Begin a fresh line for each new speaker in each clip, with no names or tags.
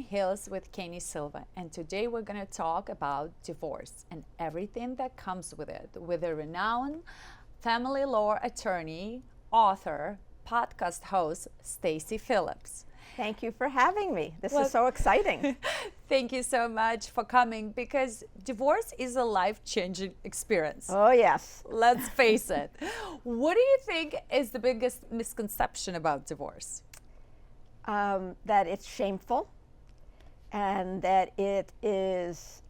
Heels with Keni Silva, and today we're going to talk about divorce and everything that comes with it with a renowned family law attorney, author, podcast host, Stacy Phillips.
Thank you for having me. This is so exciting.
Thank you so much for coming because divorce is a life-changing experience.
Oh, yes.
Let's face it. What do you think is the biggest misconception about divorce?
That it's shameful and that it is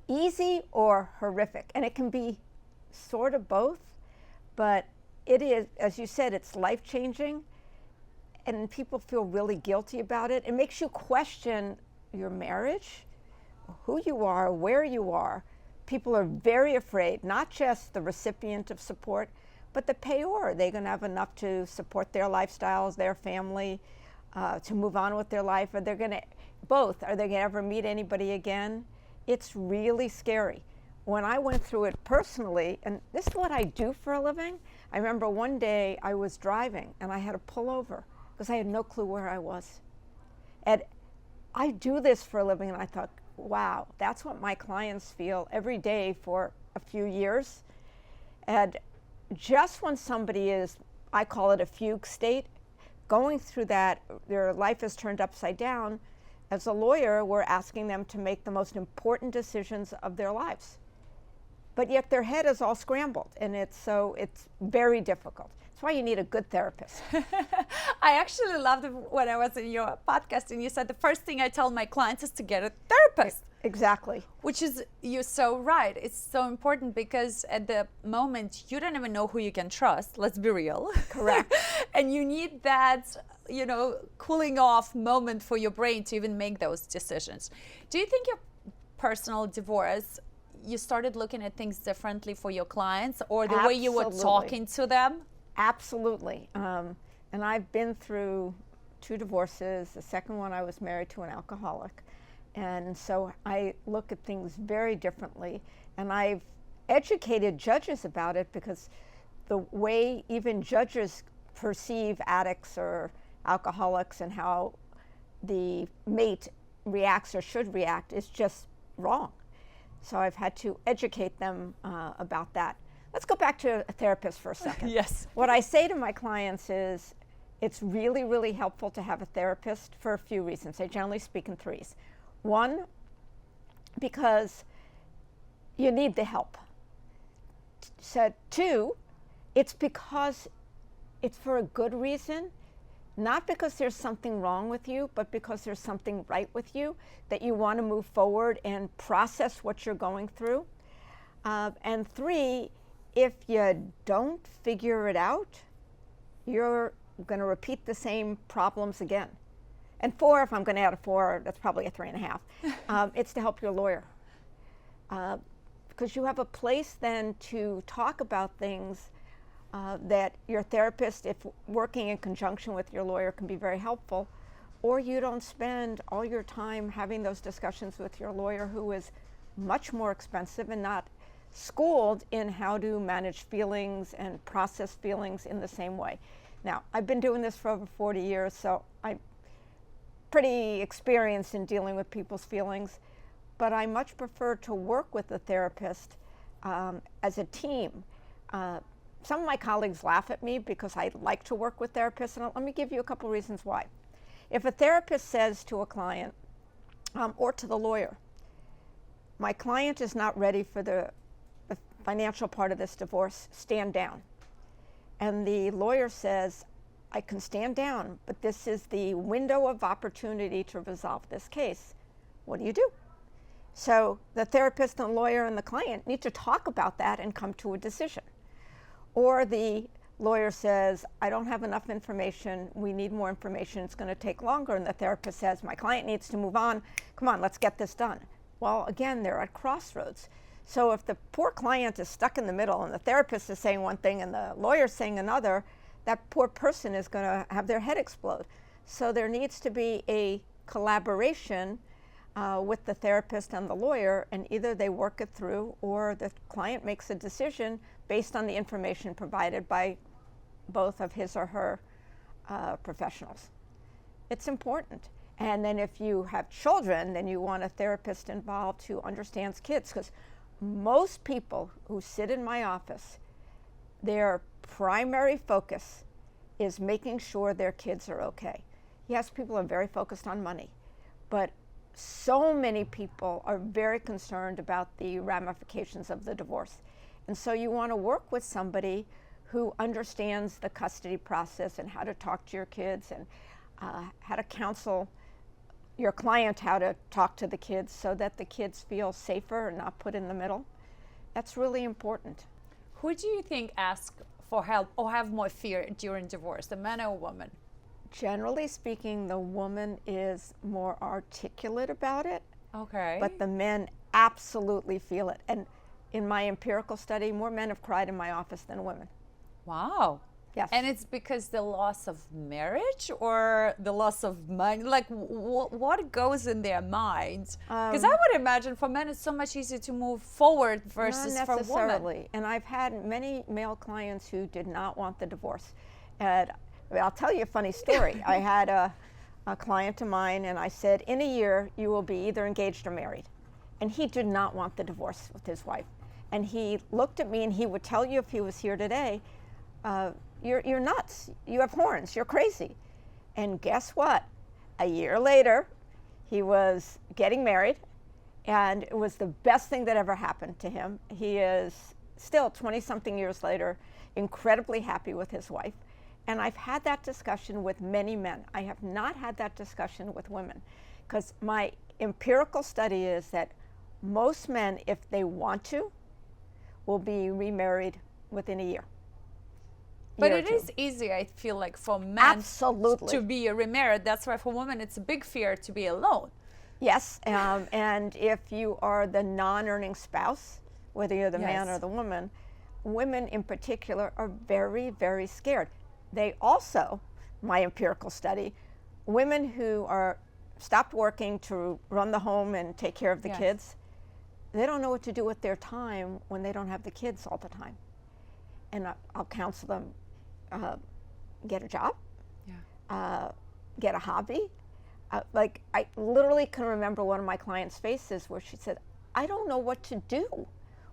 easy or horrific. And it can be sort of both, but it is, as you said, it's life-changing. And people feel really guilty about it. It makes you question your marriage, who you are, where you are. People are very afraid, not just the recipient of support, but the payor. Are they going to have enough to support their lifestyles, their family, to move on with their life? Are they going to, both, are they going to ever meet anybody again? It's really scary. When I went through it personally, and this is what I do for a living, I remember one day I was driving and I had to pull over because I had no clue where I was. And I do this for a living, and I thought, wow, that's what my clients feel every day for a few years. And just when somebody is, I call it a fugue state, going through that, their life is turned upside down, as a lawyer, we're asking them to make the most important decisions of their lives. But yet their head is all scrambled, and it's very difficult. That's why you need a good therapist.
I actually loved it when I was in your podcast and you said the first thing I tell my clients is to get a therapist.
Exactly.
Which is, you're so right. It's so important because at the moment you don't even know who you can trust. Let's be real.
Correct.
And you need that, cooling off moment for your brain to even make those decisions. Do you think your personal divorce, you started looking at things differently for your clients or the way you were talking to them?
Absolutely. And I've been through 2 divorces. The second one, I was married to an alcoholic. And so I look at things very differently. And I've educated judges about it because the way even judges perceive addicts or alcoholics and how the mate reacts or should react is just wrong. So I've had to educate them about that. Let's go back to a therapist for a second.
Yes.
What I say to my clients is it's really, really helpful to have a therapist for a few reasons. I generally speak in 3s. 1, because you need the help. So 2, it's because it's for a good reason, not because there's something wrong with you, but because there's something right with you, that you want to move forward and process what you're going through. And 3, if you don't figure it out, you're going to repeat the same problems again. And 4, if I'm going to add a 4, that's probably a 3.5. It's to help your lawyer. Because you have a place then to talk about things that your therapist, if working in conjunction with your lawyer, can be very helpful. Or you don't spend all your time having those discussions with your lawyer, who is much more expensive and not schooled in how to manage feelings and process feelings in the same way. Now, I've been doing this for over 40 years, so I'm pretty experienced in dealing with people's feelings, but I much prefer to work with a therapist as a team. Some of my colleagues laugh at me because I like to work with therapists, and let me give you a couple reasons why. If a therapist says to a client or to the lawyer, my client is not ready for the financial part of this divorce, stand down. And the lawyer says, I can stand down, but this is the window of opportunity to resolve this case. What do you do? So the therapist and the lawyer and the client need to talk about that and come to a decision. Or the lawyer says, I don't have enough information, we need more information, it's going to take longer. And the therapist says, my client needs to move on, come on, let's get this done. Well, again, they're at crossroads. So if the poor client is stuck in the middle and the therapist is saying one thing and the lawyer is saying another, that poor person is going to have their head explode. So there needs to be a collaboration with the therapist and the lawyer, and either they work it through or the client makes a decision based on the information provided by both of his or her professionals. It's important. And then if you have children, then you want a therapist involved who understands kids, because most people who sit in my office, their primary focus is making sure their kids are okay. Yes, people are very focused on money, but so many people are very concerned about the ramifications of the divorce. And so you want to work with somebody who understands the custody process and how to talk to your kids and how to counsel your client how to talk to the kids so that the kids feel safer and not put in the middle. That's really important.
Who do you think ask for help or have more fear during divorce, the man or woman?
Generally speaking, the woman is more articulate about it,
Okay.
but the men absolutely feel it. And in my empirical study, more men have cried in my office than women.
Wow.
Yes.
And it's because the loss of marriage or the loss of money? Like, what goes in their minds? Because I would imagine for men it's so much easier to move forward versus
not
for
necessarily.
women.
And I've had many male clients who did not want the divorce. And I'll tell you a funny story. I had a client of mine, and I said, in a year, you will be either engaged or married. And he did not want the divorce with his wife. And he looked at me, and he would tell you if he was here today, you're nuts. You have horns. You're crazy. And guess what? A year later, he was getting married, and it was the best thing that ever happened to him. He is still 20-something years later, incredibly happy with his wife. And I've had that discussion with many men. I have not had that discussion with women, because my empirical study is that most men, if they want to, will be remarried within a year.
But
year or
it
two.
is easy, I feel like, for men
Absolutely.
to be remarried. That's why for women it's a big fear to be alone.
Yes, and if you are the non-earning spouse, whether you're the man
Yes.
or the woman, women in particular are very, very scared. They also, my empirical study, women who are stopped working to run the home and take care of the
Yes.
kids, they don't know what to do with their time when they don't have the kids all the time. And I'll counsel them, get a job, get a hobby. Like, I literally can remember one of my clients' faces where she said, I don't know what to do.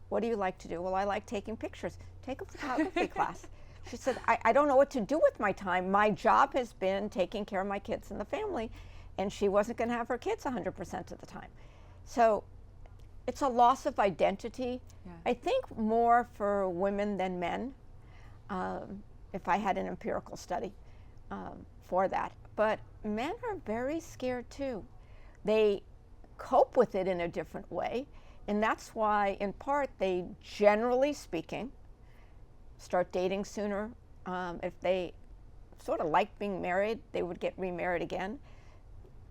What do you like to do? Well, I like taking pictures. Take a photography class. She said, I don't know what to do with my time. My job has been taking care of my kids and the family, and she wasn't going to have her kids 100% of the time. So it's a loss of identity.
Yeah.
I think more for women than men, if I had an empirical study for that. But men are very scared too. They cope with it in a different way, and that's why, in part, they, generally speaking, start dating sooner. If they sort of like being married, they would get remarried again.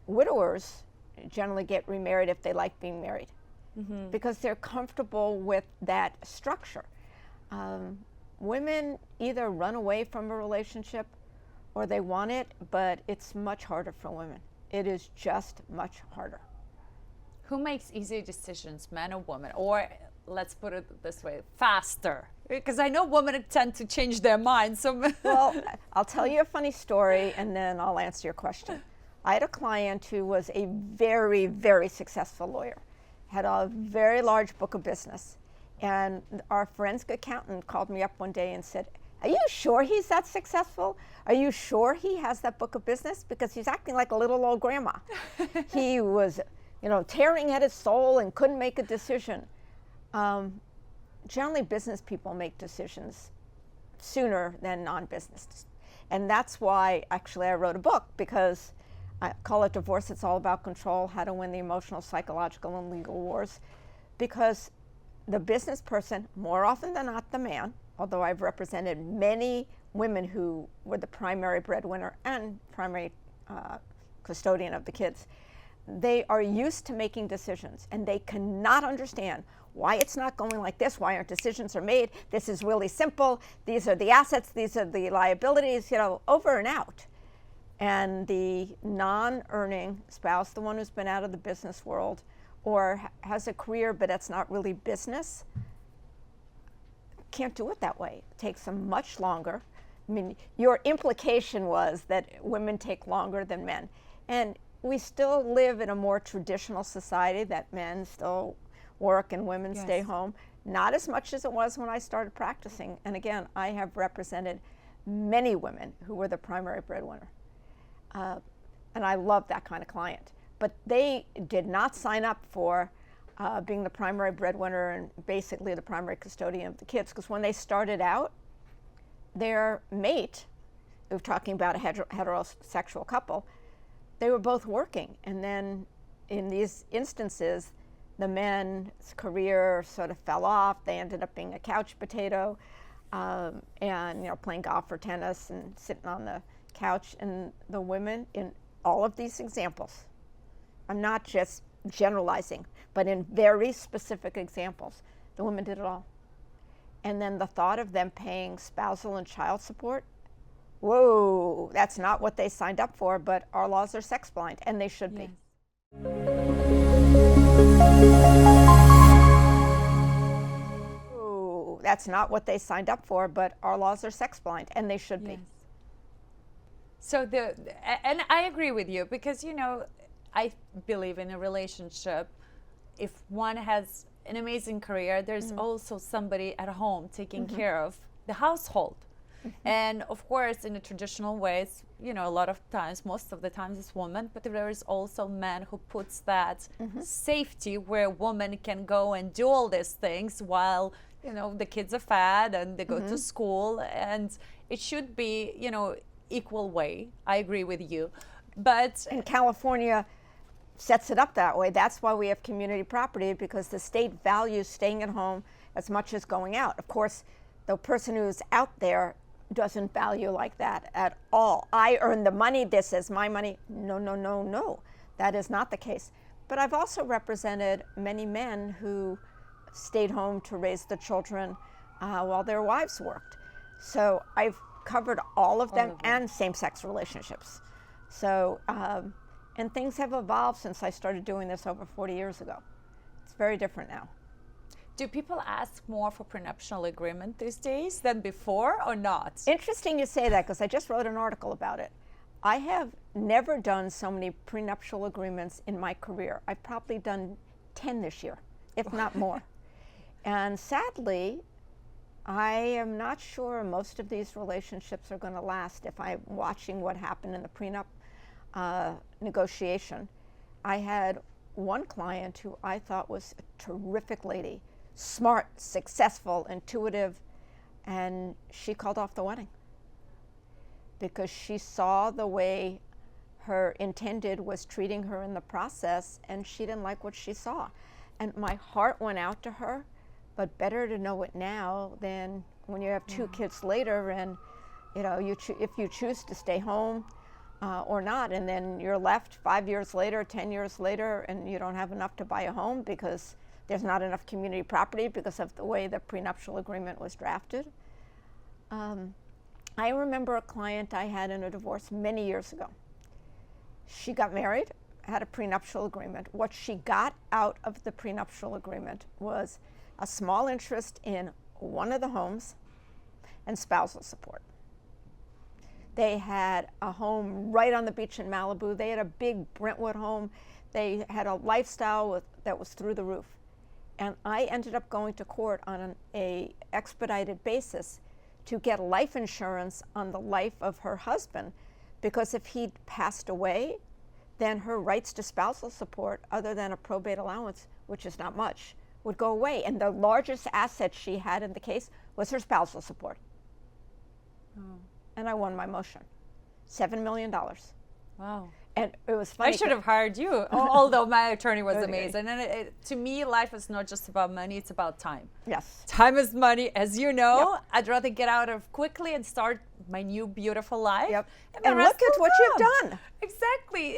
Widowers generally get remarried if they like being married, because they're comfortable with that structure. Women either run away from a relationship or they want it, but it's much harder for women. It is just much harder.
Who makes easy decisions, man or woman? Or let's put it this way, faster? Because I know women tend to change their minds. So
Well, I'll tell you a funny story and then I'll answer your question. I had a client who was a very, very successful lawyer, had a very large book of business. And our forensic accountant called me up one day and said, are you sure he's that successful? Are you sure he has that book of business? Because he's acting like a little old grandma. He was, tearing at his soul and couldn't make a decision. Generally, business people make decisions sooner than non-business. And that's why, actually, I wrote a book, because I call it Divorce, It's All About Control, How to Win the Emotional, Psychological, and Legal Wars. Because the business person, more often than not the man, although I've represented many women who were the primary breadwinner and primary custodian of the kids, they are used to making decisions, and they cannot understand why it's not going like this, why aren't decisions are made, this is really simple, these are the assets, these are the liabilities, over and out. And the non-earning spouse, the one who's been out of the business world or has a career but it's not really business, can't do it that way. It takes them much longer. I mean, your implication was that women take longer than men. And we still live in a more traditional society that men still work and women stay home. Not as much as it was when I started practicing. And again, I have represented many women who were the primary breadwinner. And I love that kind of client. But they did not sign up for being the primary breadwinner and basically the primary custodian of the kids, because when they started out, their mate, we're talking about a heterosexual couple, they were both working. And then in these instances, the men's career sort of fell off. They ended up being a couch potato and playing golf or tennis and sitting on the couch. And the women in all of these examples, I'm not just generalizing, but in very specific examples, the women did it all. And then the thought of them paying spousal and child support, whoa, that's not what they signed up for, but our laws are sex blind, and they should be. Whoa, that's not what they signed up for, but our laws are sex blind, and they should be.
So and I agree with you, because I believe in a relationship, if one has an amazing career, there's also somebody at home taking care of the household. And of course, in the traditional ways, a lot of times, most of the times it's women, but there is also men who puts that safety where women can go and do all these things while, the kids are fed and they go to school, and it should be, equal way. I agree with you. But
in California, sets it up that way. That's why we have community property, because the state values staying at home as much as going out. Of course, the person who's out there doesn't value like that at all. I earn the money, this is my money. No, no, no, no. That is not the case. But I've also represented many men who stayed home to raise the children while their wives worked. So I've covered all of them, and same-sex relationships. So, and things have evolved since I started doing this over 40 years ago. It's very different now.
Do people ask more for prenuptial agreement these days than before, or not?
Interesting you say that, because I just wrote an article about it. I have never done so many prenuptial agreements in my career. I've probably done 10 this year, if not more. And sadly, I am not sure most of these relationships are going to last if I'm watching what happened in the prenup negotiation. I had one client who I thought was a terrific lady, smart, successful, intuitive, and she called off the wedding because she saw the way her intended was treating her in the process, and she didn't like what she saw. And my heart went out to her, but better to know it now than when you have two kids later, and if you choose to stay home or not, and then you're left 5 years later, 10 years later, and you don't have enough to buy a home because there's not enough community property because of the way the prenuptial agreement was drafted. I remember a client I had in a divorce many years ago. She got married, had a prenuptial agreement. What she got out of the prenuptial agreement was a small interest in one of the homes and spousal support. They had a home right on the beach in Malibu. They had a big Brentwood home. They had a lifestyle that was through the roof. And I ended up going to court on an expedited basis to get life insurance on the life of her husband, because if he'd passed away, then her rights to spousal support, other than a probate allowance, which is not much, would go away. And the largest asset she had in the case was her spousal support. And I won my motion, $7 million.
Wow.
And it was funny.
I should have hired you, although my attorney was amazing. And to me, life is not just about money, it's about time.
Yes.
Time is money, as you know.
Yep.
I'd rather get out of quickly and start my new beautiful life.
Yep.
And
And look at what you've done.
Exactly.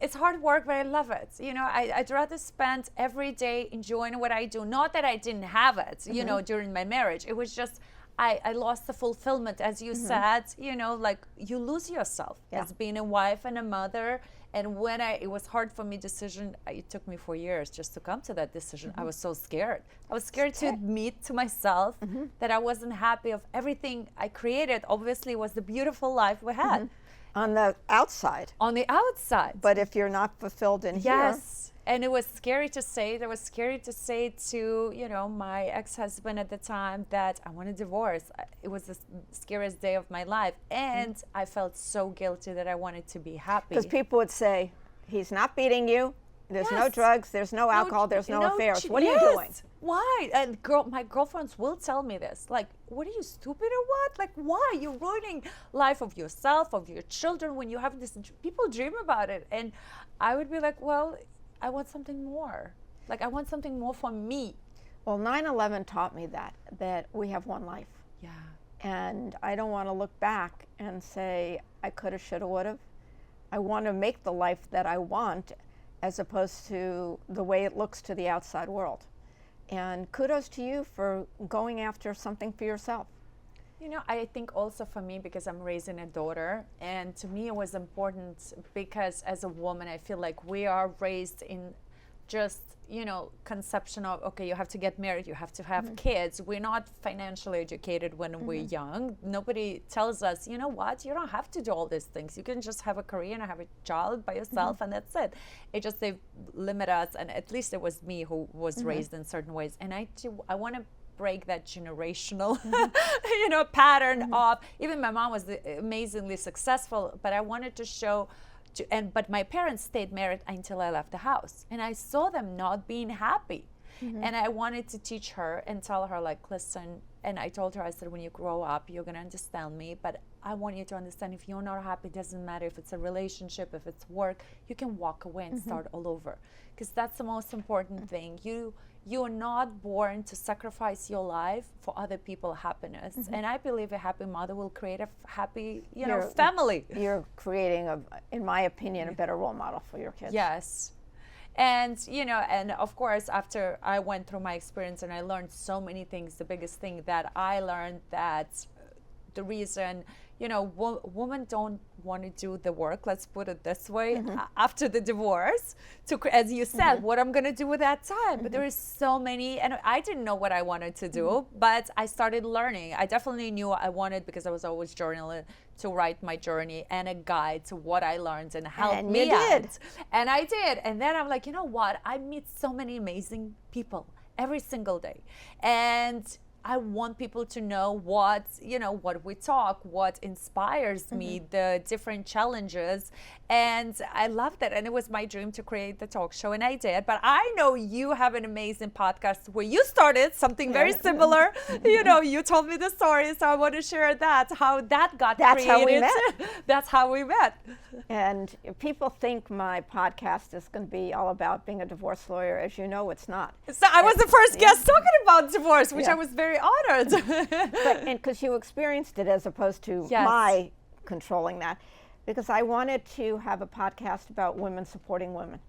It's hard work, but I love it. I'd rather spend every day enjoying what I do. Not that I didn't have it, during my marriage. It was just, I lost the fulfillment, as you said, like you lose yourself as being a wife and a mother. And when it was hard for me it took me 4 years just to come to that decision. I was so scared. I was scared to admit to myself that I wasn't happy of everything I created. Obviously, it was the beautiful life we had.
On the outside.
On the outside.
But if you're not fulfilled in here.
Yes. And it was scary to say. It was scary to say to, my ex-husband at the time that I want a divorce. It was the scariest day of my life. And I felt so guilty that I wanted to be happy.
Because people would say, he's not beating you. There's no drugs. There's no alcohol. There's no affairs. What are you doing?
Why? And my girlfriends will tell me this. Like, what are you, stupid or what? Like, why? You're ruining life of yourself, of your children when you have this. People dream about it. And I would be like, well, I want something more. Like, I want something more for me.
Well, 9/11 taught me that we have one life.
Yeah.
And I don't want to look back and say, I could have, should have, would have. I want to make the life that I want as opposed to the way it looks to the outside world. And kudos to you for going after something for yourself.
I think also for me, because I'm raising a daughter, and to me it was important because as a woman, I feel like we are raised in just, conception of, okay, you have to get married, you have to have kids. We're not financially educated when we're young. Nobody tells us, you know what, you don't have to do all these things. You can just have a career and have a child by yourself and that's it. It just, they limit us, and at least it was me who was raised in certain ways. And I want to break that generational pattern of, even my mom was amazingly successful, but I wanted to show but my parents stayed married until I left the house, and I saw them not being happy. And I wanted to teach her and tell her, like, listen, and I told her, I said, when you grow up, you're going to understand me, but I want you to understand, if you're not happy, it doesn't matter if it's a relationship, if it's work, you can walk away and start all over, because that's the most important thing. You're not born to sacrifice your life for other people's happiness. And I believe a happy mother will create a happy, family.
You're creating, in my opinion, a better role model for your kids.
Yes. And, and of course, after I went through my experience and I learned so many things, the biggest thing that I learned that the reason, women don't want to do the work, let's put it this way, after the divorce, as you said, what I'm going to do with that time. But there is so many, and I didn't know what I wanted to do, but I started learning. I definitely knew I wanted, because I was always journaling, to write my journey and a guide to what I learned and help me out. And I did. And then I'm like, you know what? I meet so many amazing people every single day. And I want people to know what we talk, what inspires me, the different challenges. And I love that. And it was my dream to create the talk show, and I did. But I know you have an amazing podcast where you started something very similar. You told me the story, so I want to share that, how that got created. That's how we met. That's how we met.
And people think my podcast is going to be all about being a divorce lawyer. As you know, it's not.
So I was the first guest talking about divorce, which I was very honored.
And because you experienced it as opposed to my controlling that. Because I wanted to have a podcast about women supporting women,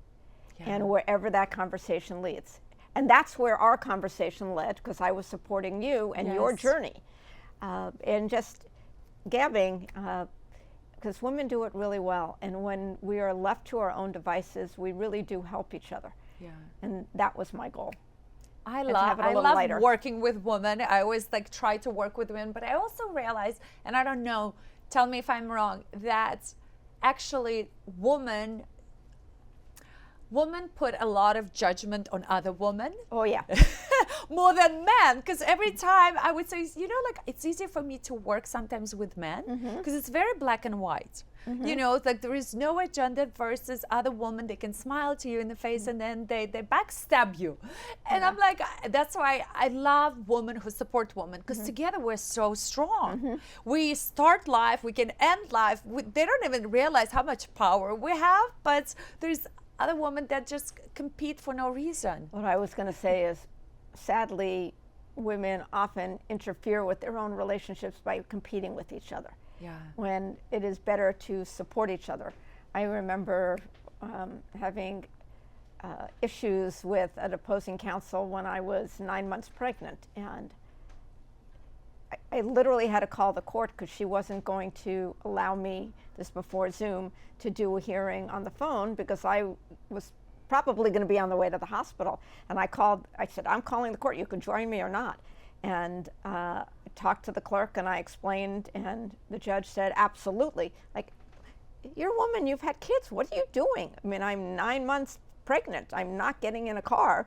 and wherever that conversation leads. And that's where our conversation led, because I was supporting you and your journey. And just gabbing, because women do it really well. And when we are left to our own devices, we really do help each other. Yeah. And that was my goal.
I love working with women. I always try to work with women, but I also realize, and I don't know, tell me if I'm wrong, that actually women put a lot of judgment on other women.
Oh, yeah.
More than men, because every time I would say, it's easier for me to work sometimes with men, because it's very black and white. There is no agenda versus other women. They can smile to you in the face and then they backstab you. And I'm like, that's why I love women who support women, because together we're so strong. We start life, we can end life. They don't even realize how much power we have, but there's other women that just compete for no reason.
What I was going to say is, sadly, women often interfere with their own relationships by competing with each other. Yeah. When it is better to support each other. I remember having issues with an opposing counsel when I was 9 months pregnant, and I literally had to call the court because she wasn't going to allow me, this before Zoom, to do a hearing on the phone, because I was probably going to be on the way to the hospital. And I said, I'm calling the court, you can join me or not. And talked to the clerk and I explained, and the judge said, absolutely. you're a woman, you've had kids, what are you doing? I mean, I'm 9 months pregnant. I'm not getting in a car,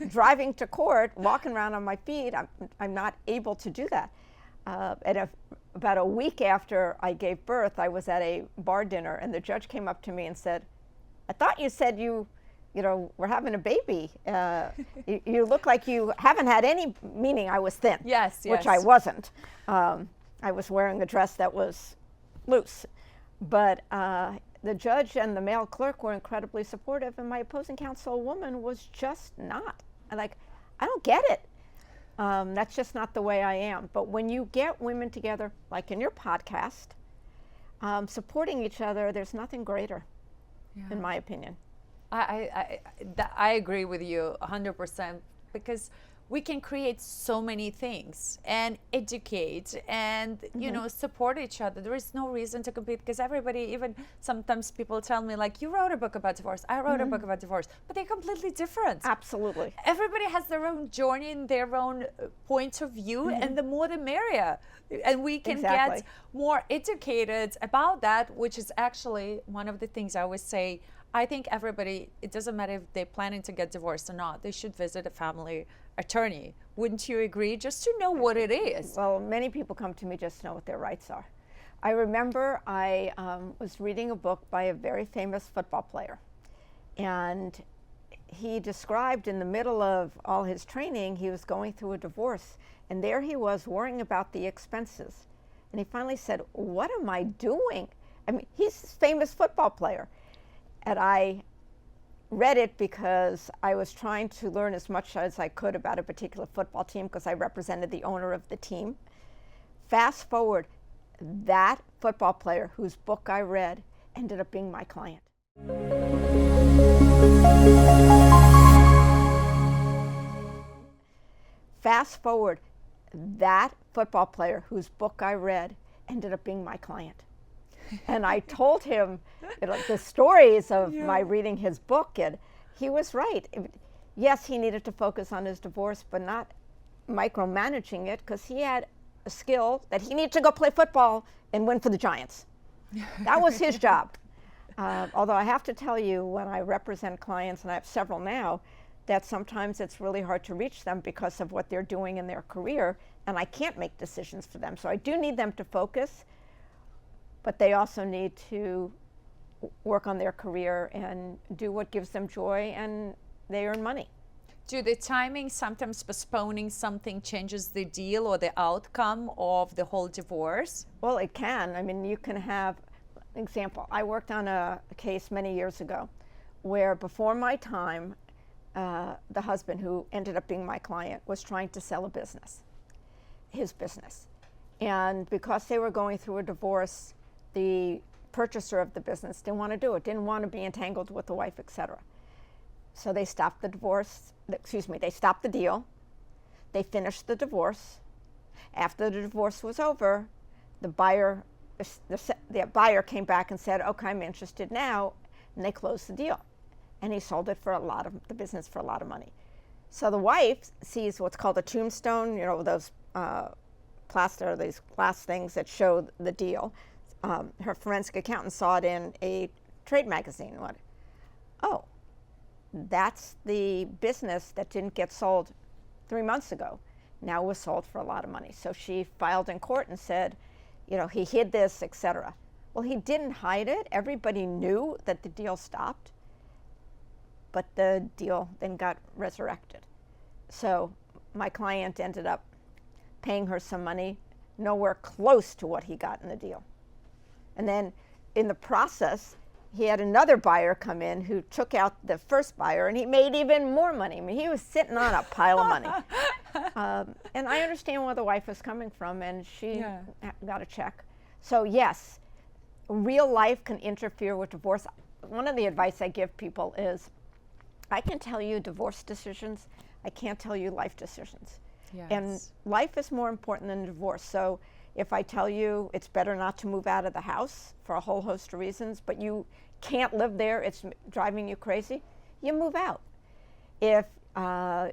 driving to court, walking around on my feet. I'm not able to do that. About a week after I gave birth, I was at a bar dinner, and the judge came up to me and said, I thought you said you know, we're having a baby. You look like you haven't had any, meaning I was thin.
Yes, yes.
Which I wasn't. I was wearing a dress that was loose. But the judge and the male clerk were incredibly supportive, and my opposing counsel woman was just not. Like, I don't get it. That's just not the way I am. But when you get women together, like in your podcast, supporting each other, there's nothing greater, in my opinion.
I agree with you 100%, because we can create so many things and educate and you know, support each other. There is no reason to compete, because everybody, even sometimes people tell me like, you wrote a book about divorce, I wrote a book about divorce, but they're completely different.
Absolutely.
Everybody has their own journey and their own point of view, and the more the merrier, and we can get more educated about that, which is actually one of the things I always say. I think everybody, it doesn't matter if they're planning to get divorced or not, they should visit a family attorney. Wouldn't you agree? Just to know what it is.
Well, many people come to me just to know what their rights are. I remember I was reading a book by a very famous football player, and he described in the middle of all his training, he was going through a divorce, and there he was worrying about the expenses. And he finally said, what am I doing? I mean, he's a famous football player. And I read it because I was trying to learn as much as I could about a particular football team, because I represented the owner of the team. Fast forward, that football player whose book I read ended up being my client. Fast forward, that football player whose book I read ended up being my client. And I told him, you know, the stories of my reading his book, and he was right. Yes, he needed to focus on his divorce, but not micromanaging it, because he had a skill that he needed to go play football and win for the Giants. That was his job. Although I have to tell you, when I represent clients, and I have several now, that sometimes it's really hard to reach them because of what they're doing in their career, and I can't make decisions for them. So I do need them to focus, but they also need to work on their career and do what gives them joy, and they earn money.
Do the timing, sometimes postponing something, changes the deal or the outcome of the whole divorce?
Well, it can. I mean, you can have, an example, I worked on a case many years ago where before my time, the husband, who ended up being my client, was trying to sell a business, his business. And because they were going through a divorce, the purchaser of the business didn't want to do it, didn't want to be entangled with the wife, etc. So they stopped the divorce, they stopped the deal, they finished the divorce. After the divorce was over, the buyer came back and said, okay, I'm interested now, and they closed the deal. And he sold it for the business for a lot of money. So the wife sees what's called a tombstone, you know, those these glass things that show the deal. Her forensic accountant saw it in a trade magazine. Oh, that's the business that didn't get sold 3 months ago. Now was sold for a lot of money. So she filed in court and said, you know, he hid this, etc. Well, he didn't hide it. Everybody knew that the deal stopped, but the deal then got resurrected. So my client ended up paying her some money, nowhere close to what he got in the deal. And then in the process, he had another buyer come in who took out the first buyer, and he made even more money. I mean, he was sitting on a pile of money. And I understand where the wife was coming from, and she got a check. So yes, real life can interfere with divorce. One of the advice I give people is, I can tell you divorce decisions, I can't tell you life decisions.
Yes.
And life is more important than divorce. So if I tell you it's better not to move out of the house for a whole host of reasons, but you can't live there, it's driving you crazy, you move out. If I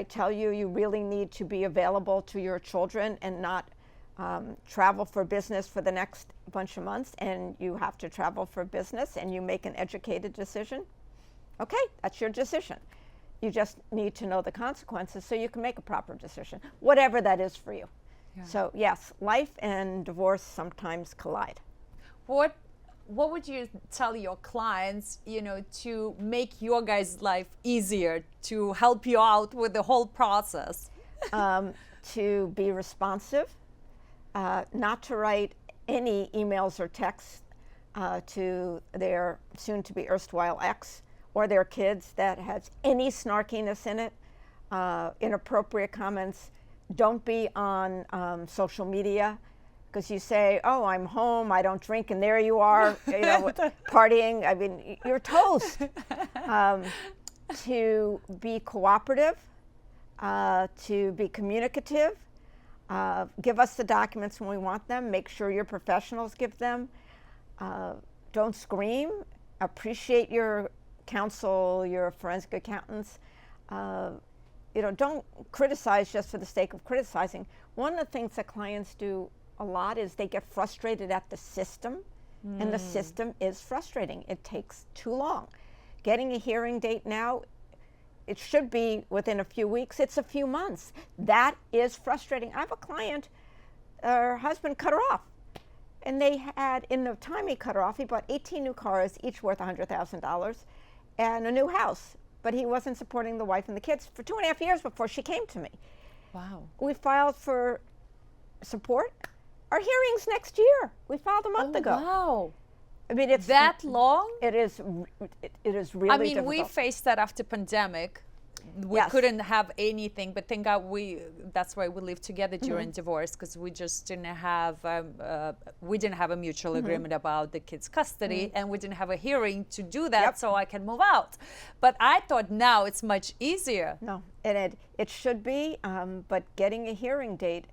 tell you you really need to be available to your children and not travel for business for the next bunch of months, and you have to travel for business, and you make an educated decision, okay, that's your decision. You just need to know the consequences so you can make a proper decision, whatever that is for you.
Yeah.
So yes, life and divorce sometimes collide.
What would you tell your clients, to make your guys' life easier, to help you out with the whole process?
To be responsive, not to write any emails or texts to their soon-to-be erstwhile ex or their kids that has any snarkiness in it, inappropriate comments. Don't be on social media, because you say, oh, I'm home, I don't drink, and there you are, partying. I mean, you're toast. To be cooperative, to be communicative, give us the documents when we want them, make sure your professionals give them. Don't scream, appreciate your counsel, your forensic accountants. Don't criticize just for the sake of criticizing. One of the things that clients do a lot is they get frustrated at the system, and the system is frustrating. It takes too long. Getting a hearing date now, it should be within a few weeks. It's a few months. That is frustrating. I have a client, her husband cut her off, and they had, in the time he cut her off, he bought 18 new cars, each worth $100,000, and a new house. But he wasn't supporting the wife and the kids for 2.5 years before she came to me.
Wow.
We filed for support. Our hearing's next year. We filed a month ago.
Wow.
I mean, it's
that long?
It is really
I mean,
difficult.
we faced that after pandemic. We
Yes.
couldn't have anything, but thank God that's why we lived together during divorce, because we just didn't have a mutual agreement about the kids' custody, and we didn't have a hearing to do that, so I can move out. But I thought now it's much easier.
No, and it should be, but getting a hearing date.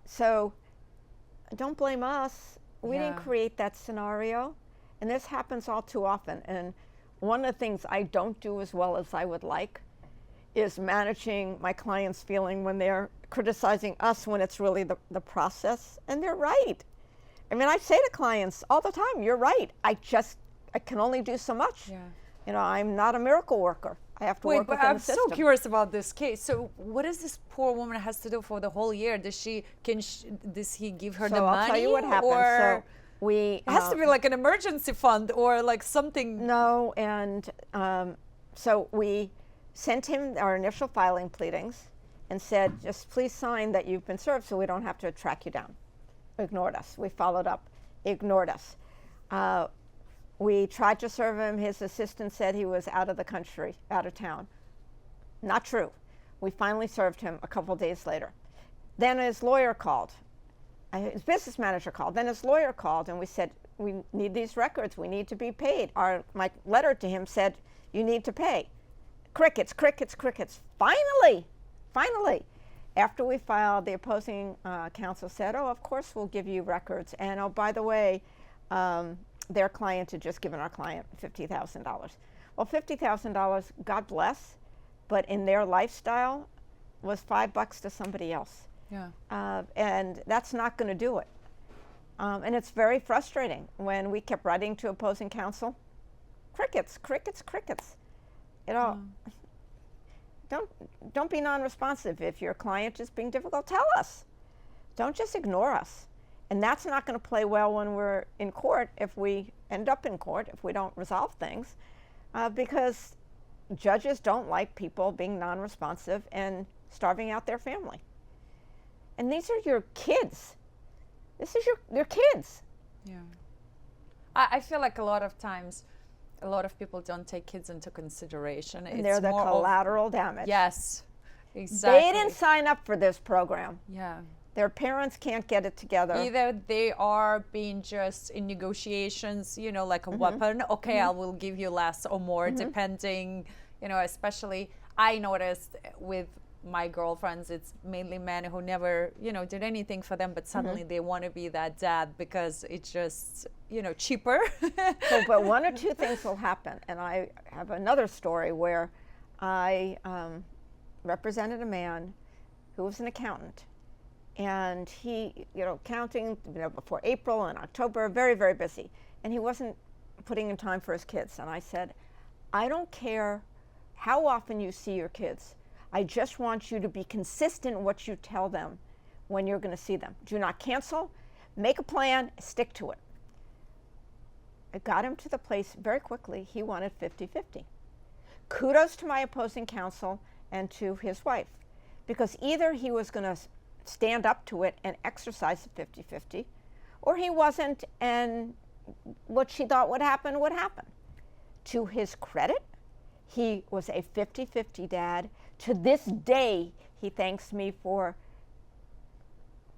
So don't blame us. We didn't create that scenario, and this happens all too often. And one of the things I don't do as well as I would like is managing my clients' feeling when they're criticizing us when it's really the process. And they're right. I mean, I say to clients all the time, you're right. I can only do so much.
Yeah.
I'm not a miracle worker. I have to work
but
within
I'm
the system.
so curious about this case. So what does this poor woman has to do for the whole year? Does he give her the money?
I'll tell you what happened.
Or
so we
it has to be like an emergency fund or like something.
No, and so we sent him our initial filing pleadings and said, just please sign that you've been served so we don't have to track you down. Ignored us. We followed up. Ignored us. We tried to serve him. His assistant said he was out of the country, out of town. Not true. We finally served him a couple days later. Then his lawyer called. His business manager called. Then his lawyer called, and we said, we need these records. We need to be paid. My letter to him said, you need to pay. Crickets, crickets, crickets. Finally, after we filed, the opposing counsel said, oh, of course we'll give you records. And oh, by the way, their client had just given our client $50,000. Well, $50,000, God bless, but in their lifestyle was $5 to somebody else.
Yeah.
And that's not going to do it. And it's very frustrating when we kept writing to opposing counsel. Crickets, crickets, crickets. Don't be non-responsive. If your client is being difficult, tell us. Don't just ignore us. And that's not going to play well when we're in court, if we end up in court, if we don't resolve things, because judges don't like people being non-responsive and starving out their family. And these are your kids. This is your kids.
Yeah. I feel like a lot of times, a lot of people don't take kids into consideration.
And they're the collateral damage.
Yes, exactly.
They didn't sign up for this program.
Yeah.
Their parents can't get it together.
Either they are being just in negotiations, like a weapon. Okay, I will give you less or more, depending, especially I noticed with my girlfriends, it's mainly men who never, did anything for them, but suddenly they want to be that dad because it's just, cheaper.
But one or two things will happen. And I have another story where I represented a man who was an accountant. and he, counting, before April and October, very, very busy. And he wasn't putting in time for his kids. And I said, I don't care how often you see your kids. I just want you to be consistent in what you tell them when you're going to see them. Do not cancel. Make a plan. Stick to it. I got him to the place very quickly. He wanted 50-50. Kudos to my opposing counsel and to his wife, because either he was going to stand up to it and exercise the 50-50, or he wasn't, and what she thought would happen would happen. To his credit, he was a 50-50 dad. To this day, he thanks me for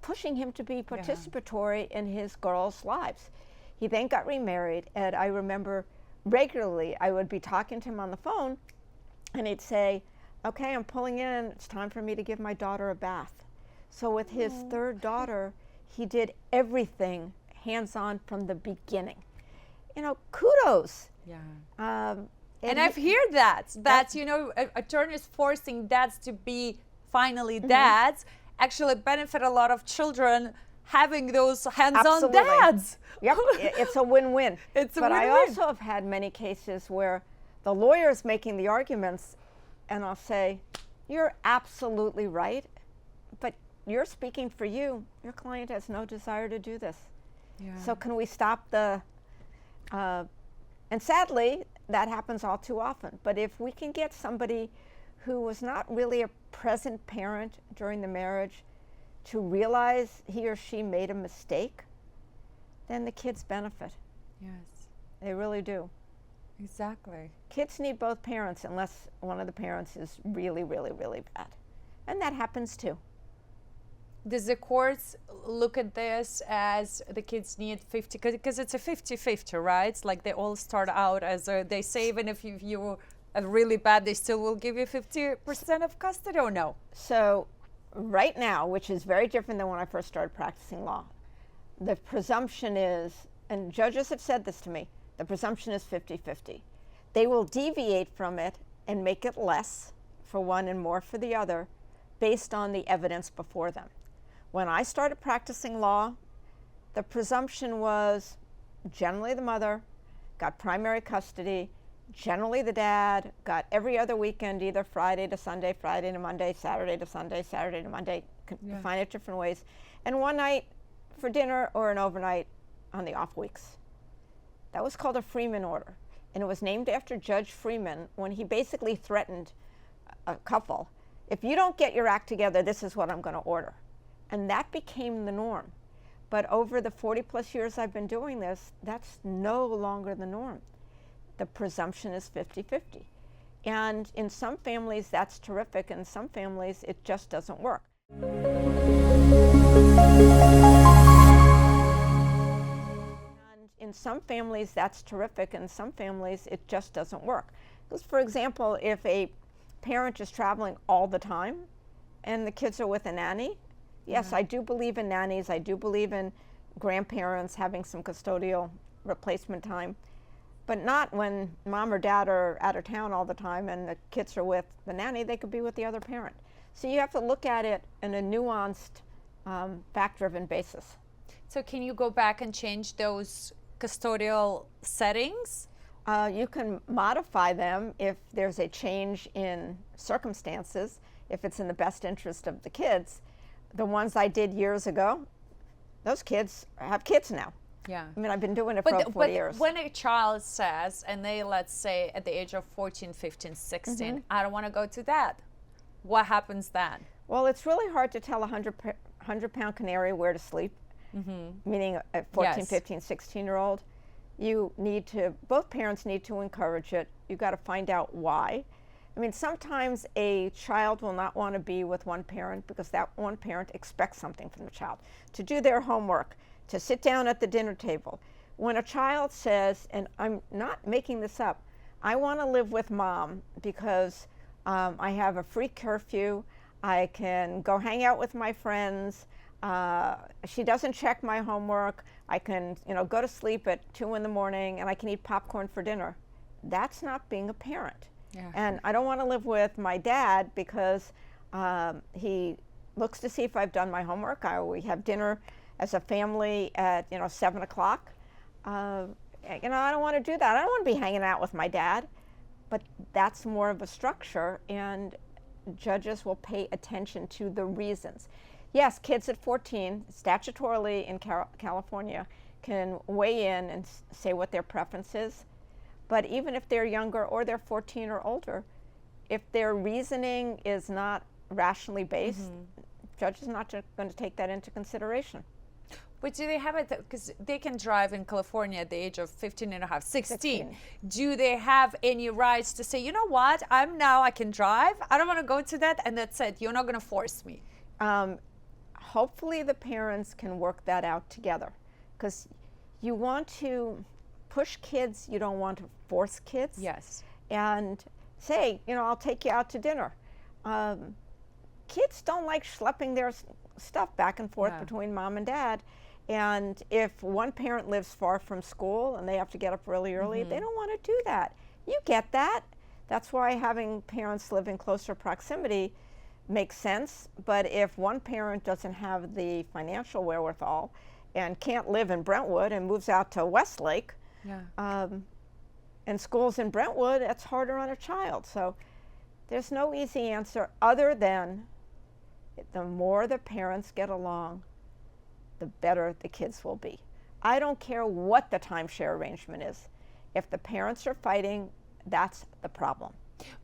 pushing him to be participatory in his girls' lives. He then got remarried, and I remember regularly I would be talking to him on the phone, and he'd say, okay, I'm pulling in, it's time for me to give my daughter a bath. So with his third daughter, he did everything hands-on from the beginning. Kudos.
Yeah. And I've heard that attorneys forcing dads to be finally dads actually benefit a lot of children having those hands-on dads.
Yep, it's a win-win. But I also have had many cases where the lawyer's making the arguments, and I'll say, you're absolutely right, but you're speaking for you. Your client has no desire to do this. Yeah. So can we stop the, and sadly, that happens all too often. But if we can get somebody who was not really a present parent during the marriage to realize he or she made a mistake, then the kids benefit.
Yes.
They really do.
Exactly.
Kids need both parents unless one of the parents is really, really, really bad. And that happens too.
Does the courts look at this as the kids need 50, because it's a 50-50, right? It's like they all start out as they say, even if you are really bad, they still will give you 50% of custody, or no?
So right now, which is very different than when I first started practicing law, the presumption is, and judges have said this to me, the presumption is 50-50. They will deviate from it and make it less for one and more for the other based on the evidence before them. When I started practicing law, the presumption was generally the mother got primary custody, generally the dad got every other weekend, either Friday to Sunday, Friday to Monday, Saturday to Sunday, Saturday to Monday, define it different ways, and one night for dinner or an overnight on the off weeks. That was called a Freeman order, and it was named after Judge Freeman when he basically threatened a couple, if you don't get your act together, this is what I'm going to order. And that became the norm. But over the 40-plus years I've been doing this, that's no longer the norm. The presumption is 50-50. And in some families, that's terrific. In some families, it just doesn't work. And in some families, that's terrific. In some families, it just doesn't work. Because, for example, if a parent is traveling all the time and the kids are with a nanny, yes, I do believe in nannies. I do believe in grandparents having some custodial replacement time, but not when mom or dad are out of town all the time and the kids are with the nanny. They could be with the other parent. So you have to look at it in a nuanced, fact-driven basis.
So can you go back and change those custodial settings?
You can modify them if there's a change in circumstances, if it's in the best interest of the kids. The ones I did years ago, those kids have kids now.
Yeah.
I mean, I've been doing it for over 40 years.
When a child says, and they, let's say, at the age of 14, 15, 16, I don't want to go to that, what happens then?
Well, it's really hard to tell a 100-pound canary where to sleep, meaning a 14, 15, 16-year-old. You need to, both parents need to encourage it. You've got to find out why. I mean, sometimes a child will not want to be with one parent because that one parent expects something from the child, to do their homework, to sit down at the dinner table. When a child says, and I'm not making this up, I want to live with mom because I have a free curfew, I can go hang out with my friends, she doesn't check my homework, I can go to sleep at 2 in the morning and I can eat popcorn for dinner. That's not being a parent. Yeah. And I don't want to live with my dad because he looks to see if I've done my homework. We have dinner as a family at 7 o'clock. I don't want to do that. I don't want to be hanging out with my dad. But that's more of a structure, and judges will pay attention to the reasons. Yes, kids at 14, statutorily in California, can weigh in and say what their preference is. But even if they're younger or they're 14 or older, if their reasoning is not rationally based, judges are not going to take that into consideration.
But do they have it, because they can drive in California at the age of 15 and a half, 16. Do they have any rights to say, you know what, I can drive, I don't want to go to that, and that's it, you're not going to force me?
Hopefully the parents can work that out together, because you want to push kids, you don't want to force kids.
Yes.
And say, I'll take you out to dinner. Kids don't like schlepping their stuff back and forth between mom and dad. And if one parent lives far from school and they have to get up really early, they don't want to do that. You get that. That's why having parents live in closer proximity makes sense. But if one parent doesn't have the financial wherewithal and can't live in Brentwood and moves out to Westlake, and school's in Brentwood, that's harder on a child. So there's no easy answer other than the more the parents get along, the better the kids will be. I don't care what the timeshare arrangement is. If the parents are fighting, that's the problem.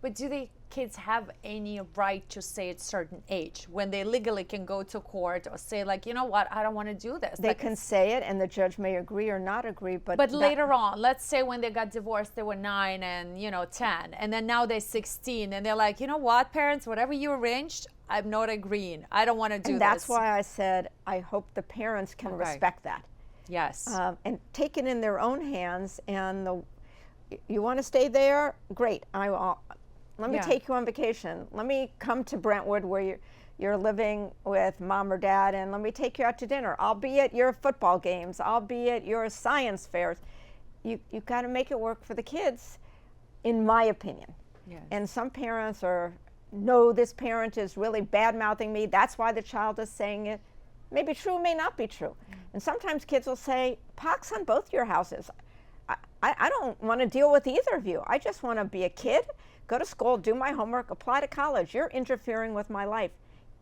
But do the kids have any right to say at a certain age when they legally can go to court or say, like, you know what, I don't want to do this?
They can say it, and the judge may agree or not agree.
But later on, let's say when they got divorced, they were 9 and 10, and then now they're 16, and they're like, you know what, parents, whatever you arranged, I'm not agreeing. I don't want to do this.
And that's why I said I hope the parents can respect that.
Yes.
And take it in their own hands. And you want to stay there? Great. Let me take you on vacation. Let me come to Brentwood where you're living with mom or dad, and let me take you out to dinner. I'll be at your football games. I'll be at your science fairs. You've got to make it work for the kids, in my opinion.
Yes.
And some parents no, this parent is really bad-mouthing me. That's why the child is saying it. Maybe true, may not be true. And sometimes kids will say, pox on both your houses. I don't want to deal with either of you. I just want to be a kid, go to school, do my homework, apply to college. You're interfering with my life.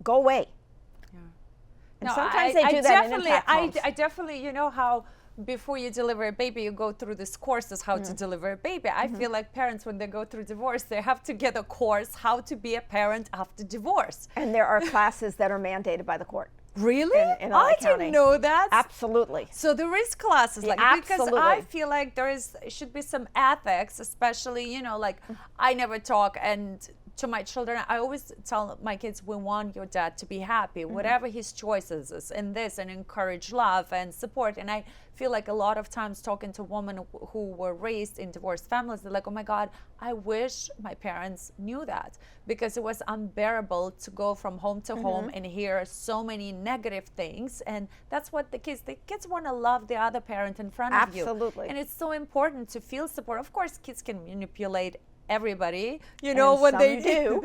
Go away. Yeah. And sometimes they do that in impact homes.
I definitely, how before you deliver a baby, you go through this courses how to deliver a baby. I feel like parents, when they go through divorce, they have to get a course how to be a parent after divorce.
And there are classes that are mandated by the court.
Really?
In
I
county.
didn't know that.
Absolutely.
So there is classes like
Absolutely.
Because I feel like should be some ethics, especially I never talk to my children. I always tell my kids, we want your dad to be happy, whatever his choices is in this, and encourage love and support. And I feel like a lot of times talking to women who were raised in divorced families, they're like, oh my God, I wish my parents knew that, because it was unbearable to go from home to home and hear so many negative things. And that's what the kids want to love the other parent in front of you.
Absolutely.
And it's so important to feel support. Of course, kids can manipulate everybody, when they do.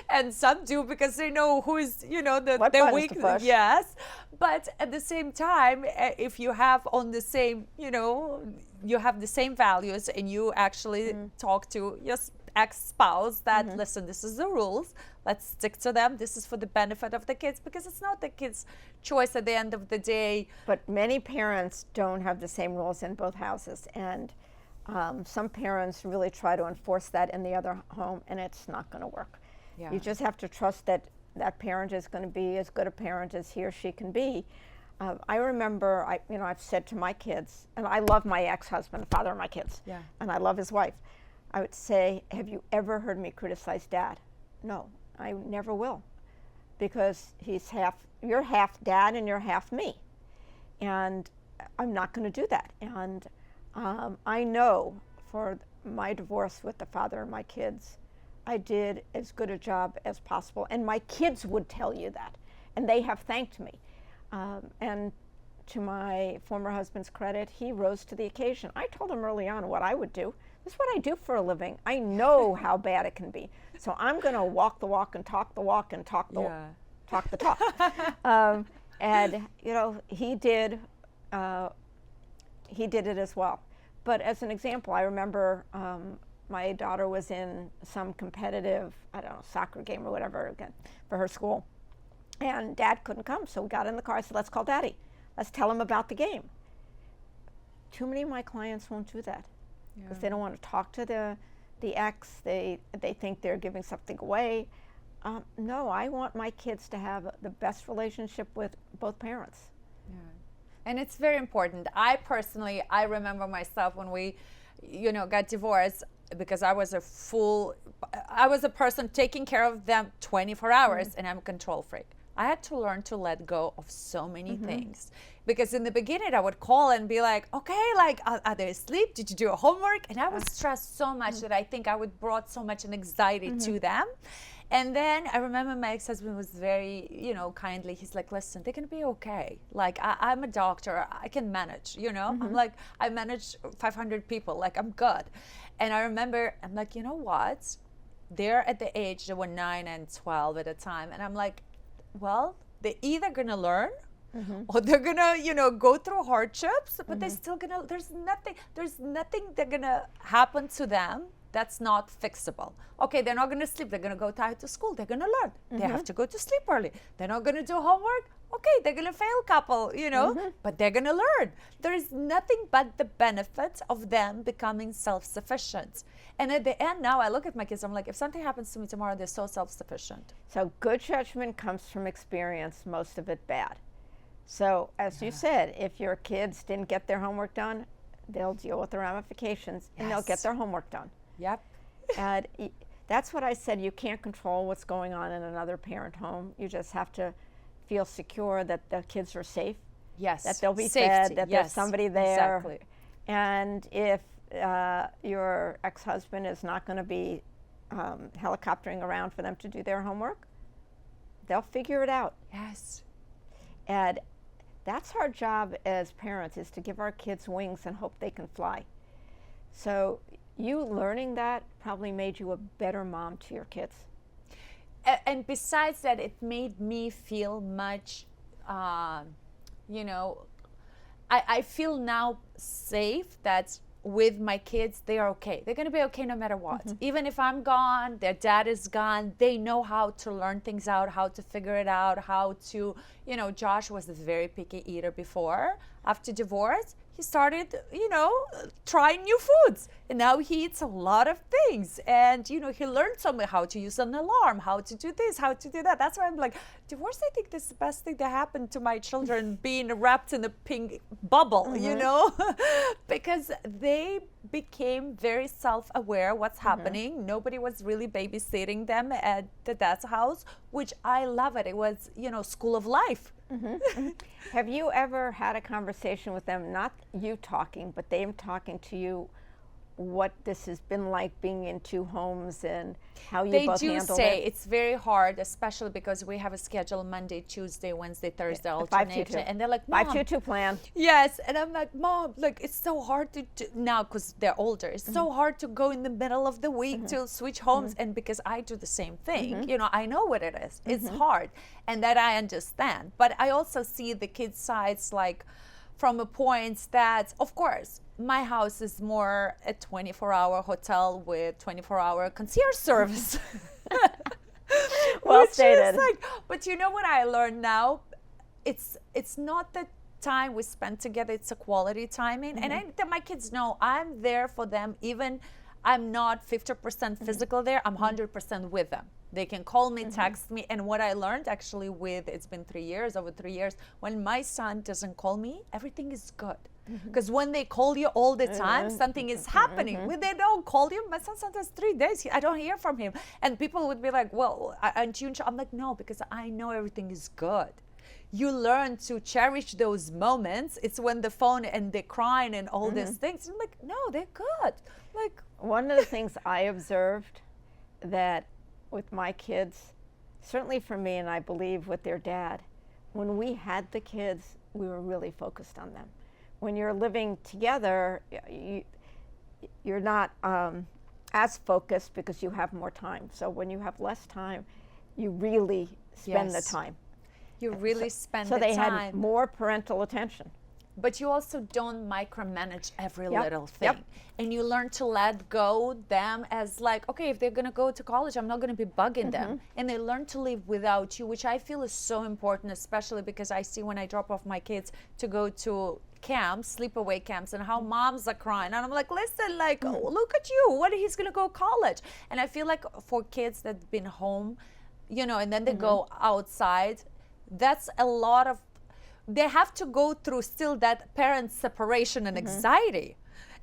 And some do because they know who's, the weak. Yes. But at the same time, if you have on the same, you have the same values, and you actually talk to your ex-spouse that, listen, this is the rules. Let's stick to them. This is for the benefit of the kids, because it's not the kids' choice at the end of the day.
But many parents don't have the same rules in both houses. And some parents really try to enforce that in the other home, and it's not going to work. Yeah. You just have to trust that that parent is going to be as good a parent as he or she can be. I remember, I've said to my kids, and I love my ex-husband, the father of my kids, and I love his wife. I would say, have you ever heard me criticize Dad? No, I never will, because you're half Dad and you're half me, and I'm not going to do that. And I know for my divorce with the father of my kids, I did as good a job as possible. And my kids would tell you that. And they have thanked me. And to my former husband's credit, he rose to the occasion. I told him early on what I would do. This is what I do for a living. I know how bad it can be. So I'm going to walk the walk and talk the walk and talk the walk. talk the talk. And you know, he did it as well. But as an example, I remember my daughter was in some competitive, I don't know, soccer game or whatever again for her school. And Dad couldn't come, so we got in the car and said, let's call Daddy. Let's tell him about the game. Too many of my clients won't do that because they don't want to talk to the ex. They think they're giving something away. No, I want my kids to have the best relationship with both parents.
Yeah. And it's very important. I remember myself when we, got divorced, because I was a person taking care of them 24 hours, and I'm a control freak. I had to learn to let go of so many things, because in the beginning I would call and be like, okay, like, are they asleep? Did you do your homework? And I was stressed so much that I think I would brought so much anxiety to them. And then I remember my ex-husband was very, kindly. He's like, listen, they're going to be okay. Like, I'm a doctor. I can manage, I'm like, I manage 500 people. Like, I'm good. And I remember, I'm like, you know what? They're at the age, they were 9 and 12 at the time. And I'm like, well, they're either going to learn or they're going to, go through hardships, but they're still going to, there's nothing that's going to happen to them that's not fixable. Okay, they're not going to sleep. They're going to go tired to school. They're going to learn. They have to go to sleep early. They're not going to do homework. Okay, they're going to fail a couple, but they're going to learn. There is nothing but the benefit of them becoming self-sufficient. And at the end now, I look at my kids, I'm like, if something happens to me tomorrow, they're so self-sufficient.
So good judgment comes from experience, most of it bad. So as you said, if your kids didn't get their homework done, they'll deal with the ramifications and they'll get their homework done.
Yep.
And that's what I said, you can't control what's going on in another parent home. You just have to feel secure that the kids are safe.
Yes.
That they'll be
Safety.
fed, that there's somebody there.
Exactly.
And if your ex-husband is not going to be helicoptering around for them to do their homework, they'll figure it out.
Yes.
And that's our job as parents, is to give our kids wings and hope they can fly. So you learning that probably made you a better mom to your kids.
And besides that, it made me feel much, I feel now safe that with my kids, they are okay. They're going to be okay no matter what. Even if I'm gone, their dad is gone, they know how to learn things out, how to figure it out, how to, Josh was a very picky eater before. After divorce, he started, trying new foods. And now he eats a lot of things. And, he learned something, how to use an alarm, how to do this, how to do that. That's why I'm like, divorce, I think this is the best thing that happened to my children, being wrapped in a pink bubble, because they became very self-aware what's happening. Nobody was really babysitting them at the dad's house, which I love it. It was, school of life.
Have you ever had a conversation with them, not you talking, but them talking to you, what this has been like being in two homes and how you both handled it?
They do say it's very hard, especially because we have a schedule Monday, Tuesday, Wednesday, Thursday alternation. And they're like, Mom.
5-2-2 plan.
Yes. And I'm like, Mom, like, it's so hard to do now because they're older. It's so hard to go in the middle of the week to switch homes. And because I do the same thing, I know what it is. It's hard. And that I understand. But I also see the kids' sides, like, from a point that, of course, my house is more a 24-hour hotel with 24-hour concierge service.
Well stated.
But you know what I learned now? It's not the time we spend together, it's a quality timing. And my kids know I'm there for them, even I'm not 50% physical there, I'm 100% with them. They can call me, text me. And what I learned actually it's been over 3 years, when my son doesn't call me, everything is good. Because when they call you all the time, something is happening. When they don't call you, my son sometimes 3 days, I don't hear from him. And people would be like, well, aren't you? I'm like, no, because I know everything is good. You learn to cherish those moments. It's when the phone and they're crying and all these things. I'm like, no, they're good. Like,
one of the things I observed that with my kids, certainly for me, and I believe with their dad, when we had the kids, we were really focused on them. When you're living together, you're not as focused because you have more time. So when you have less time, you really spend the
Yes.
time.
You really spend
So
the
they
time.
had more parental attention.
But you also don't micromanage every
Yep,
little thing.
yep.
And you learn to let go them as like, okay, if they're going to go to college, I'm not going to be bugging them. And they learn to live without you, which I feel is so important, especially because I see when I drop off my kids to go to camps, sleepaway camps, and how moms are crying. And I'm like, listen, like, oh, look at you. What, he's going to go college? And I feel like for kids that've been home, you know, and then they go outside, that's a lot of, they have to go through still that parent separation and anxiety.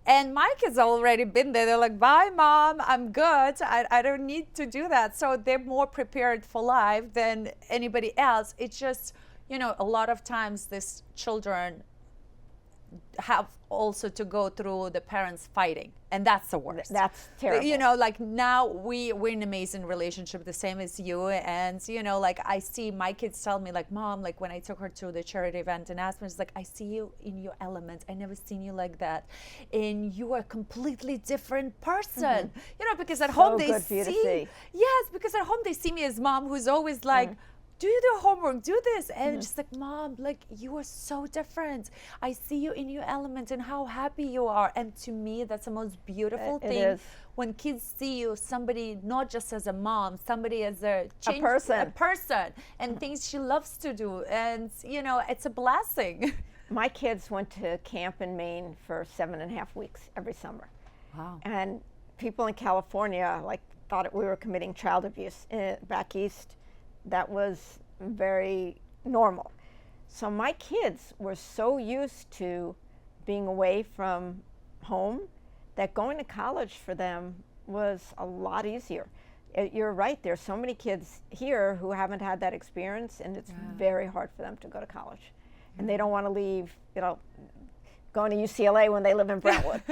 And my kids have already been there. They're like, bye, mom, I'm good. I don't need to do that. So they're more prepared for life than anybody else. It's just, you know, a lot of times these children have also to go through the parents fighting, and that's the worst.
That's terrible.
You know, like now we're in an amazing relationship, the same as you, and you know, like I see my kids tell me like, mom, like when I took her to the charity event in Aspen, it's like, I see you in your element. I never seen you like that, and you are a completely different person. You know, because at home they
good for you to see.
Yes, because at home they see me as mom who's always like, do the homework, do this. And just like, mom, like you are so different. I see you in your element and how happy you are. And to me, that's the most beautiful thing.
is.
When kids see you, somebody not just as a mom, somebody as a person, and things she loves to do. And you know, it's a blessing.
My kids went to camp in Maine for 7.5 weeks every summer.
Wow.
And people in California like thought we were committing child abuse. Back east, that was very normal. So my kids were so used to being away from home that going to college for them was a lot easier. You're right, there's so many kids here who haven't had that experience, and it's very hard for them to go to college. And they don't want to leave, you know, going to UCLA when they live in Brentwood.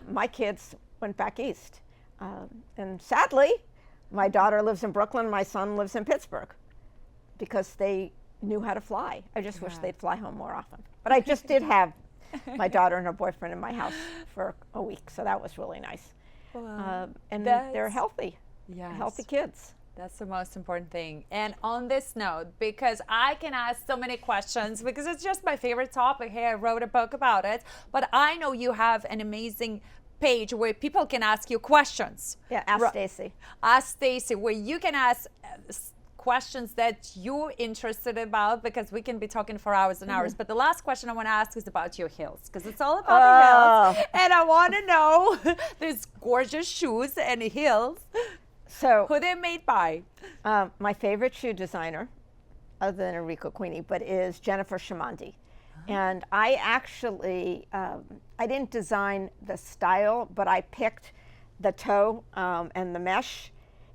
My kids went back east. And sadly, my daughter lives in Brooklyn, my son lives in Pittsburgh, because they knew how to fly. I just wish they'd fly home more often. But I just did have my daughter and her boyfriend in my house for a week, so that was really nice.
Wow.
And they're healthy, healthy kids.
That's the most important thing. And on this note, because I can ask so many questions, because it's just my favorite topic. Hey, I wrote a book about it, but I know you have an amazing page where people can ask you questions.
Yeah, ask Stacy.
Ask Stacy, where you can ask questions that you're interested about, because we can be talking for hours and hours. But the last question I want to ask is about your heels, because it's all about the heels. And I want to know these gorgeous shoes and heels.
So
who they're made by?
My favorite shoe designer, other than Enrico Quini, but is Jennifer Shimandi. And I actually, I didn't design the style, but I picked the toe and the mesh.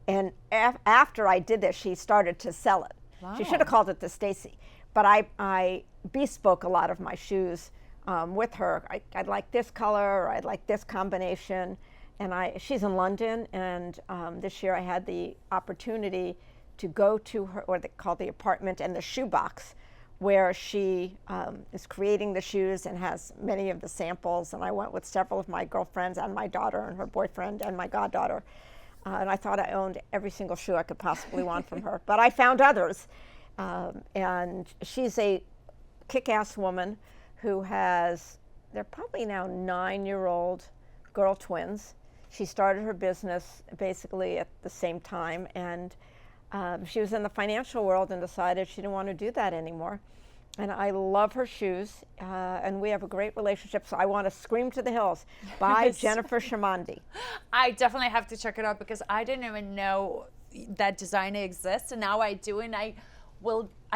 And after I did this, she started to sell it. Wow. She should have called it the Stacy. But I bespoke a lot of my shoes with her. I'd like this color, or I'd like this combination. And she's in London, and this year I had the opportunity to go to her, or they call the apartment and the shoe box, where she is creating the shoes and has many of the samples. And I went with several of my girlfriends and my daughter and her boyfriend and my goddaughter. And I thought I owned every single shoe I could possibly want from her. But I found others. And she's a kick-ass woman who has, they're probably now 9-year-old girl twins. She started her business basically at the same time, and she was in the financial world and decided she didn't want to do that anymore. And I love her shoes, and we have a great relationship, so I want to scream to the hills, buy Jennifer Shimandi.
I definitely have to check it out, because I didn't even know that designer exists, and now I do, and I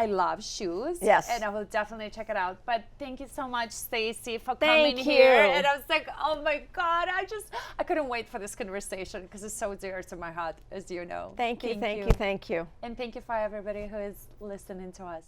love shoes.
Yes.
And I will definitely check it out. But thank you so much, Stacy, for coming here. And I was like, oh my God, I couldn't wait for this conversation, because it's so dear to my heart, as you know.
Thank you.
And thank you for everybody who is listening to us.